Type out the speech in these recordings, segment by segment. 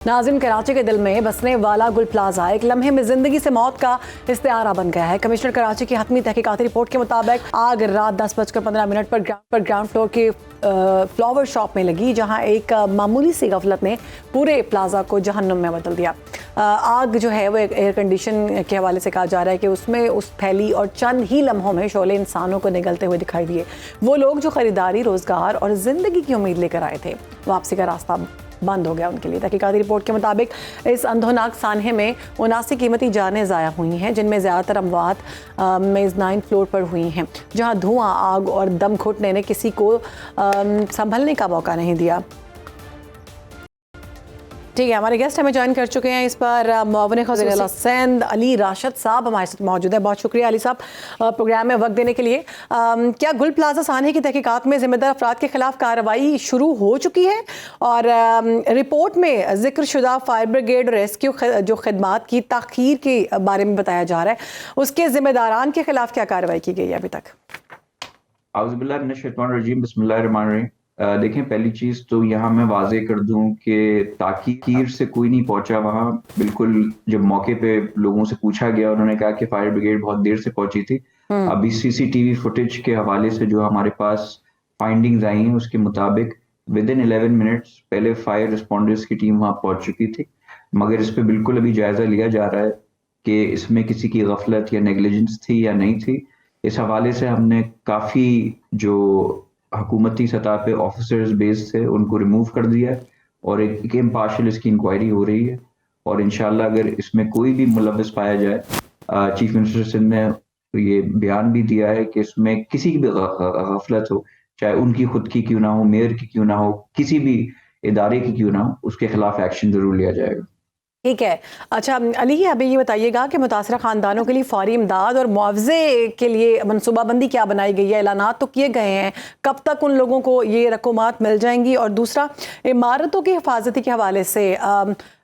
नाज़रीन, कराची के दिल में बसने वाला गुल प्लाजा एक लम्हे में जिंदगी से मौत का इस्तेआरा बन गया है। कमिश्नर कराची की हतमी तहकीकाती रिपोर्ट के मुताबिक आग रात 10:15 पर ग्राउंड फ्लोर के फ्लावर शॉप में लगी, जहां एक मामूली सी गफलत ने पूरे प्लाजा को जहन्नुम में बदल दिया। आग जो है वो एयर कंडीशन के हवाले से कहा जा रहा है कि उसमें फैली और चंद ही लम्हों में शोले इंसानों को निगलते हुए दिखाई दिए। वो लोग जो खरीदारी, रोजगार और जिंदगी की उम्मीद लेकर आए थे, वापसी का रास्ता बंद हो गया उनके लिए। तहकीकाती रिपोर्ट के मुताबिक इस अंधोनाक सानहे में 79 कीमती जानें ज़ाया हुई हैं, जिनमें ज़्यादातर अमवात मेज़नाइन फ्लोर पर हुई हैं, जहां धुआं, आग और दम घुटने ने किसी को संभलने का मौका नहीं दिया। ठीक है, हमारे गेस्ट हमें ज्वाइन कर चुके हैं इस पर मुआविन खसूसी सिंध अली राशिद साहब हमारे साथ मौजूद है। बहुत शुक्रिया अली साहब प्रोग्राम में वक्त देने के लिए। क्या गुल प्लाजा सानहे की तहकीकात में जिम्मेदार अफराद के खिलाफ कार्रवाई शुरू हो चुकी है? और रिपोर्ट में जिक्र शुदा फायर ब्रिगेड रेस्क्यू जो खिदमात की ताख़ीर के बारे में बताया जा रहा है, उसके जिम्मेदारान के खिलाफ क्या कार्रवाई की गई है अभी तक? देखें, पहली चीज़ तो यहाँ मैं वाजे कर दूं कि ताकीर से कोई नहीं पहुंचा वहाँ। बिल्कुल जब मौके पे लोगों से पूछा गया, उन्होंने कहा कि फायर ब्रिगेड बहुत देर से पहुंची थी। अभी सीसीटीवी फुटेज के हवाले से जो हमारे पास फाइंडिंग्स आई हैं, उसके मुताबिक विद इन 11 मिनट्स पहले फायर रिस्पॉन्डर्स की टीम वहाँ पहुंच चुकी थी। मगर इस पर बिल्कुल अभी जायजा लिया जा रहा है कि इसमें किसी की गफलत या नेग्लिजेंस थी या नहीं थी। इस हवाले से हमने काफ़ी जो हुकूमती सतह पे ऑफिसर्स बेस्ड थे उनको रिमूव कर दिया है और एक इम्पार्शियल इसकी इंक्वायरी हो रही है। और इंशाल्लाह अगर इसमें कोई भी मुलव्वस पाया जाए, चीफ मिनिस्टर सिंध ने ये बयान भी दिया है कि इसमें किसी की भी गफलत हो, चाहे उनकी खुद की क्यों ना हो, मेयर की क्यों ना हो, किसी भी इदारे की क्यों ना हो, उसके खिलाफ एक्शन जरूर लिया जाएगा। ठीक है। अच्छा अली, अभी ये बताइएगा कि मुतासरा ख़ानदानों के लिए फ़ौरी इमदाद और मुआवजे के लिए मनसूबाबंदी क्या बनाई गई है? ऐलानात तो किए गए हैं, कब तक उन लोगों को ये रकूमात मिल जाएंगी? और दूसरा, इमारतों की हिफाजती के हवाले से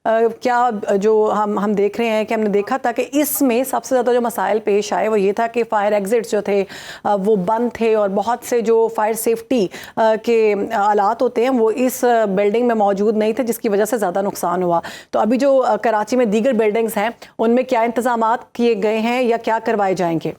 क्या जो हम देख रहे हैं कि हमने देखा था कि इसमें सबसे ज़्यादा जो मसाइल पेश आए वो ये था कि फ़ायर एग्ज़िट्स जो थे वो बंद थे और बहुत से जो फायर सेफ्टी के आलात होते हैं वो इस बिल्डिंग में मौजूद नहीं थे, जिसकी वजह से ज़्यादा नुकसान हुआ। तो अभी जो कराची में दीगर बिल्डिंग्स हैं उनमें क्या इंतज़ामात किए गए हैं या क्या करवाए जाएंगे?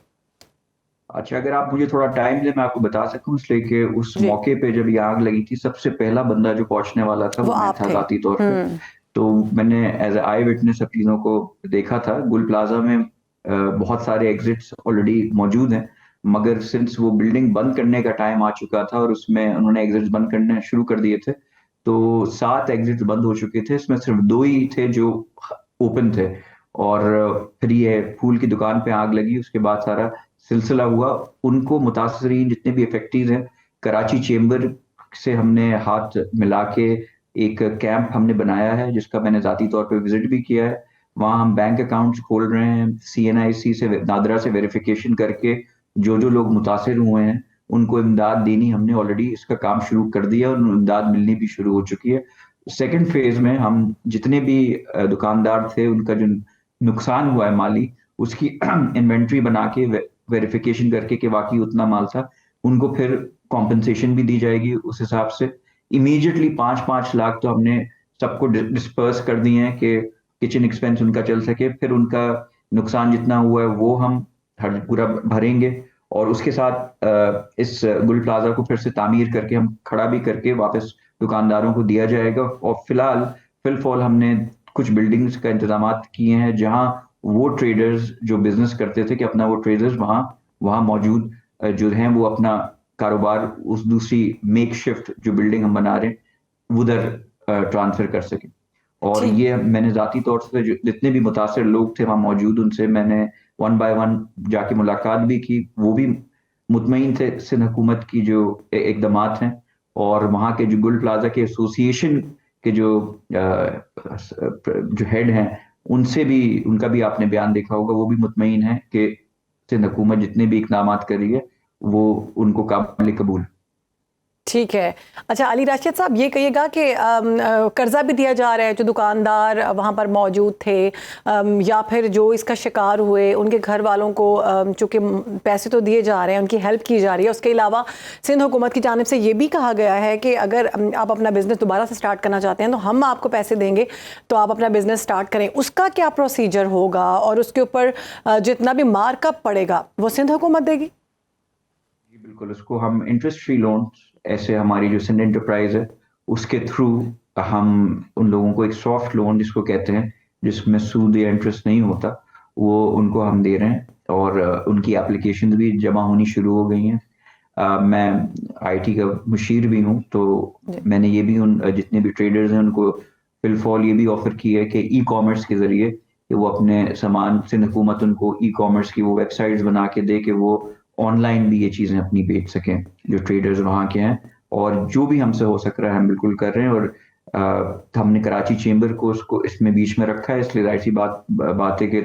अच्छा, अगर आप मुझे थोड़ा टाइम दें मैं आपको बता सकूं, इसलिए कि उस मौके पे जब ये आग लगी थी, सबसे पहला बंदा जो पहुंचने वाला था वो मैं था ज़ाती तौर पे। तो मैंने एज आई विटनेस सब चीज़ों को देखा था। गुल प्लाजा में बहुत सारे एग्जिट्स ऑलरेडी मौजूद हैं, मगर सिंस वो बिल्डिंग बंद करने का टाइम आ चुका था और उसमें उन्होंने एग्जिट्स बंद करने शुरू कर दिए थे, तो 7 एग्जिट्स बंद हो चुके थे। इसमें सिर्फ 2 ही थे जो ओपन थे। और फिर ये फूल की दुकान पे आग लगी, उसके बाद सारा सिलसिला हुआ। उनको मुतासरीन जितने भी इफेक्टिव हैं, कराची चेंबर से हमने हाथ मिला के एक कैंप हमने बनाया है, जिसका मैंने ज़ाती तौर पे विजिट भी किया है। वहाँ हम बैंक अकाउंट्स खोल रहे हैं, CNIC से नादरा से वेरिफिकेशन करके जो जो लोग मुतासर हुए हैं उनको इमदाद देनी हमने ऑलरेडी इसका काम शुरू कर दिया और इमदाद मिलनी भी शुरू हो चुकी है। सेकेंड फेज में हम जितने भी दुकानदार थे उनका जो नुकसान हुआ है माली, उसकी इन्वेंट्री बना के वेरिफिकेशन करके कि वाकई उतना माल था, उनको फिर कॉम्पनसेशन भी दी जाएगी। उस हिसाब से इमीडिएटली 5-5 लाख तो हमने सबको डिस्पर्स कर दिए हैं कि किचन एक्सपेंस उनका चल सके। फिर उनका नुकसान जितना हुआ है वो हम पूरा भरेंगे और उसके साथ इस गुल प्लाजा को फिर से तामीर करके हम खड़ा भी करके वापस दुकानदारों को दिया जाएगा। और फिलहाल हमने कुछ बिल्डिंग्स का इंतजाम किए हैं जहां वो ट्रेडर्स जो बिजनेस करते थे कि अपना वो ट्रेडर्स वहाँ मौजूद जो हैं वो अपना कारोबार उस दूसरी मेक शिफ्ट जो बिल्डिंग हम बना रहे हैं उधर ट्रांसफर कर सके। और ये मैंने ज़ाती तौर से जितने भी मुतासर लोग थे वहाँ मौजूद, उनसे मैंने 1 by 1 जाके मुलाकात भी की। वो भी मुतमईन थे सिंध हुकूमत की जो इकदामात हैं, और वहाँ के जो गुल प्लाजा के एसोसिएशन के जो हेड हैं उनका भी आपने बयान देखा होगा, वो भी मुतमईन है कि सिंध हुकूमत जितने भी इकदामात कर रही है वो उनको काबिल कबूल। ٹھیک ہے. اچھا علی راشد صاحب یہ کہیے گا کہ قرضہ بھی دیا جا رہا ہے جو دکاندار وہاں پر موجود تھے یا پھر جو اس کا شکار ہوئے ان کے گھر والوں کو چونکہ پیسے تو دیے جا رہے ہیں, ان کی ہیلپ کی جا رہی ہے. اس کے علاوہ سندھ حکومت کی جانب سے یہ بھی کہا گیا ہے کہ اگر آپ اپنا بزنس دوبارہ سے سٹارٹ کرنا چاہتے ہیں تو ہم آپ کو پیسے دیں گے تو آپ اپنا بزنس سٹارٹ کریں. اس کا کیا پروسیجر ہوگا اور اس کے اوپر جتنا بھی مارک اپ پڑے گا وہ سندھ حکومت دے گی؟ جی بالکل, اس کو ہم انٹرسٹ فری لون, ایسے ہماری جو سندھ انٹرپرائز ہے اس کے تھرو ہم ان لوگوں کو ایک سافٹ لون جس کو کہتے ہیں, جس میں سود یا انٹرسٹ نہیں ہوتا, وہ ان کو ہم دے رہے ہیں اور ان کی اپلیکیشن بھی جمع ہونی شروع ہو گئی ہیں. میں آئی ٹی کا مشیر بھی ہوں, تو میں نے یہ بھی ان جتنے بھی ٹریڈرز ہیں ان کو فی الفال یہ بھی آفر کی ہے کہ ای کامرس کے ذریعے کہ وہ اپنے سامان, سندھ حکومت ان کو ای کامرس کی وہ ویب سائٹس بنا کے دے کہ وہ آن لائن بھی یہ چیزیں اپنی بیچ سکیں جو ٹریڈرز وہاں کے ہیں. اور جو بھی ہم سے ہو سک رہا ہے ہم بالکل کر رہے ہیں. اور ہم نے کراچی چیمبر کو اس میں بیچ میں رکھا ہے, اس لیے ظاہر سی بات ہے کہ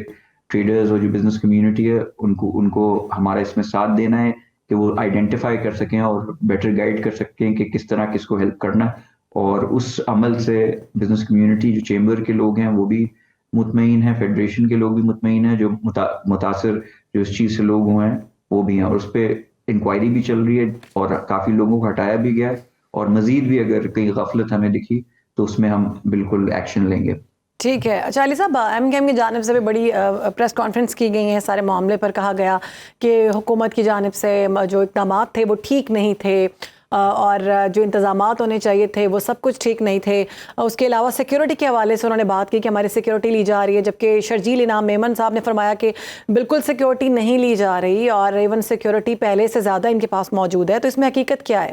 ٹریڈرز اور جو بزنس کمیونٹی ہے ان کو ہمارا اس میں ساتھ دینا ہے کہ وہ آئیڈینٹیفائی کر سکیں اور بیٹر گائیڈ کر سکیں کہ کس طرح کس کو ہیلپ کرنا. اور اس عمل سے بزنس کمیونٹی جو چیمبر کے لوگ ہیں وہ بھی مطمئن ہیں, فیڈریشن کے لوگ بھی مطمئن ہیں, جو متاثر جو اس چیز سے لوگ ہوئے ہیں وہ بھی ہیں. اور اس پہ انکوائری بھی چل رہی ہے اور کافی لوگوں کو ہٹایا بھی گیا ہے, اور مزید بھی اگر کہیں غفلت ہمیں دکھی تو اس میں ہم بالکل ایکشن لیں گے. ٹھیک ہے. اچھا علی صاحب, ایم کیو ایم کی جانب سے بھی بڑی پریس کانفرنس کی گئی ہیں, سارے معاملے پر کہا گیا کہ حکومت کی جانب سے جو اقدامات تھے وہ ٹھیک نہیں تھے اور جو انتظامات ہونے چاہیے تھے وہ سب کچھ ٹھیک نہیں تھے. اس کے علاوہ سیکیورٹی کے حوالے سے انہوں نے بات کی کہ ہماری سیکیورٹی لی جا رہی ہے, جبکہ شرجیل انعام میمن صاحب نے فرمایا کہ بالکل سیکیورٹی نہیں لی جا رہی اور ایون سیکیورٹی پہلے سے زیادہ ان کے پاس موجود ہے. تو اس میں حقیقت کیا ہے؟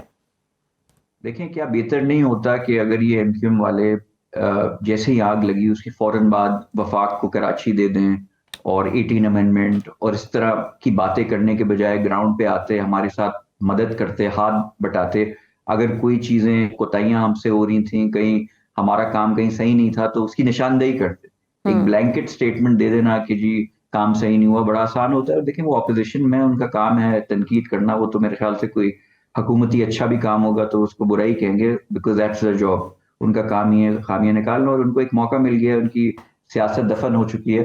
دیکھیں, کیا بہتر نہیں ہوتا کہ اگر یہ ایم کیو ایم والے جیسے ہی آگ لگی اس کے فوراً بعد وفاق کو کراچی دے دیں اور 18 امینڈمنٹ اور اس طرح کی باتیں کرنے کے بجائے گراؤنڈ پہ آتے, ہمارے ساتھ مدد کرتے, ہاتھ بٹاتے. اگر کوئی چیزیں کوتاہیاں ہم سے ہو رہی تھیں, کہیں ہمارا کام کہیں صحیح نہیں تھا تو اس کی نشاندہی کرتے. ایک بلینکٹ سٹیٹمنٹ دے دینا کہ جی کام صحیح نہیں ہوا بڑا آسان ہوتا ہے. دیکھیں وہ اپوزیشن میں ان کا کام ہے تنقید کرنا, وہ تو میرے خیال سے کوئی حکومتی اچھا بھی کام ہوگا تو اس کو برائی کہیں گے, بیکاز دیٹس their جاب. ان کا کام ہی ہے خامیاں نکالنا, اور ان کو ایک موقع مل گیا ہے, ان کی سیاست دفن ہو چکی ہے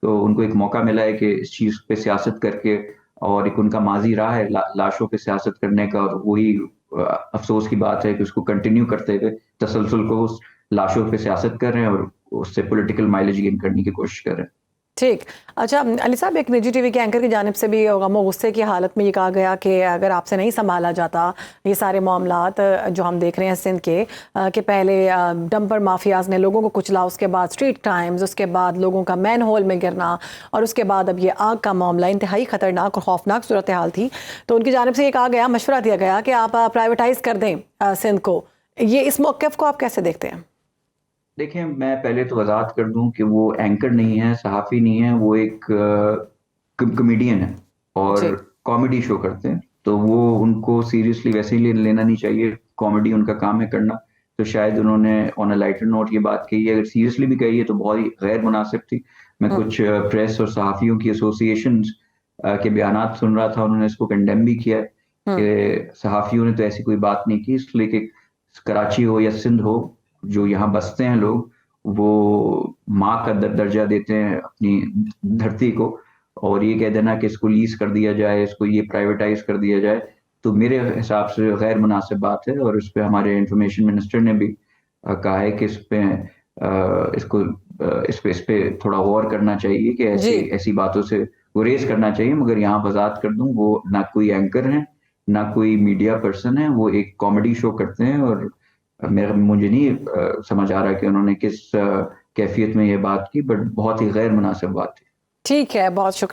تو ان کو ایک موقع ملا ہے کہ اس چیز پہ سیاست کر کے, اور ایک ان کا ماضی رہا ہے لاشوں پہ سیاست کرنے کا, اور وہی افسوس کی بات ہے کہ اس کو کنٹینیو کرتے ہوئے تسلسل کو اس لاشوں پہ سیاست کر رہے ہیں اور اس سے پولیٹیکل مائلیج گین کرنے کی کوشش کر رہے ہیں. ٹھیک. اچھا علی صاحب, ایک نجی ٹی وی کے اینکر کی جانب سے بھی غم و غصے کی حالت میں یہ کہا گیا کہ اگر آپ سے نہیں سنبھالا جاتا یہ سارے معاملات جو ہم دیکھ رہے ہیں سندھ کے, کہ پہلے ڈمپر مافیاز نے لوگوں کو کچلا, اس کے بعد اسٹریٹ ٹائمز, اس کے بعد لوگوں کا مین ہول میں گرنا, اور اس کے بعد اب یہ آگ کا معاملہ, انتہائی خطرناک اور خوفناک صورتحال تھی. تو ان کی جانب سے یہ کہا گیا, مشورہ دیا گیا کہ آپ پرائیویٹائز کر دیں سندھ کو. یہ اس موقف کو آپ کیسے دیکھتے ہیں؟ دیکھیں, میں پہلے تو وضاحت کر دوں کہ وہ اینکر نہیں ہے, صحافی نہیں ہے, وہ ایک کمیڈین ہے اور کامیڈی شو کرتے ہیں. تو وہ ان کو سیریسلی ویسے ہی لینا نہیں چاہیے, کامیڈی ان کا کام ہے کرنا. تو شاید انہوں نے آن اے لائٹر نوٹ یہ بات کہی ہے, اگر سیریسلی بھی کہی ہے تو بہت ہی غیر مناسب تھی. میں کچھ پریس اور صحافیوں کی ایسوسیشنز کے بیانات سن رہا تھا, انہوں نے اس کو کنڈیم بھی کیا ہے کہ صحافیوں نے تو ایسی کوئی بات نہیں کی. اس لیے کہ کراچی ہو یا سندھ ہو, جو یہاں بستے ہیں لوگ وہ ماں کا درجہ دیتے ہیں اپنی دھرتی کو, اور یہ کہہ دینا کہ اس کو لیز کر دیا جائے, اس کو یہ پرائیویٹائز کر دیا جائے, تو میرے حساب سے غیر مناسب بات ہے. اور اس پہ ہمارے انفارمیشن منسٹر نے بھی کہا ہے کہ اس پہ تھوڑا غور کرنا چاہیے کہ ایسی باتوں سے گریز کرنا چاہیے. مگر یہاں وضاحت کر دوں, وہ نہ کوئی اینکر ہیں نہ کوئی میڈیا پرسن ہے, وہ ایک کامیڈی شو کرتے ہیں. اور مجھے نہیں سمجھ آ رہا کہ انہوں نے کس کیفیت میں یہ بات کی, بٹ بہت ہی غیر مناسب بات تھی. ٹھیک ہے, بہت شکریہ.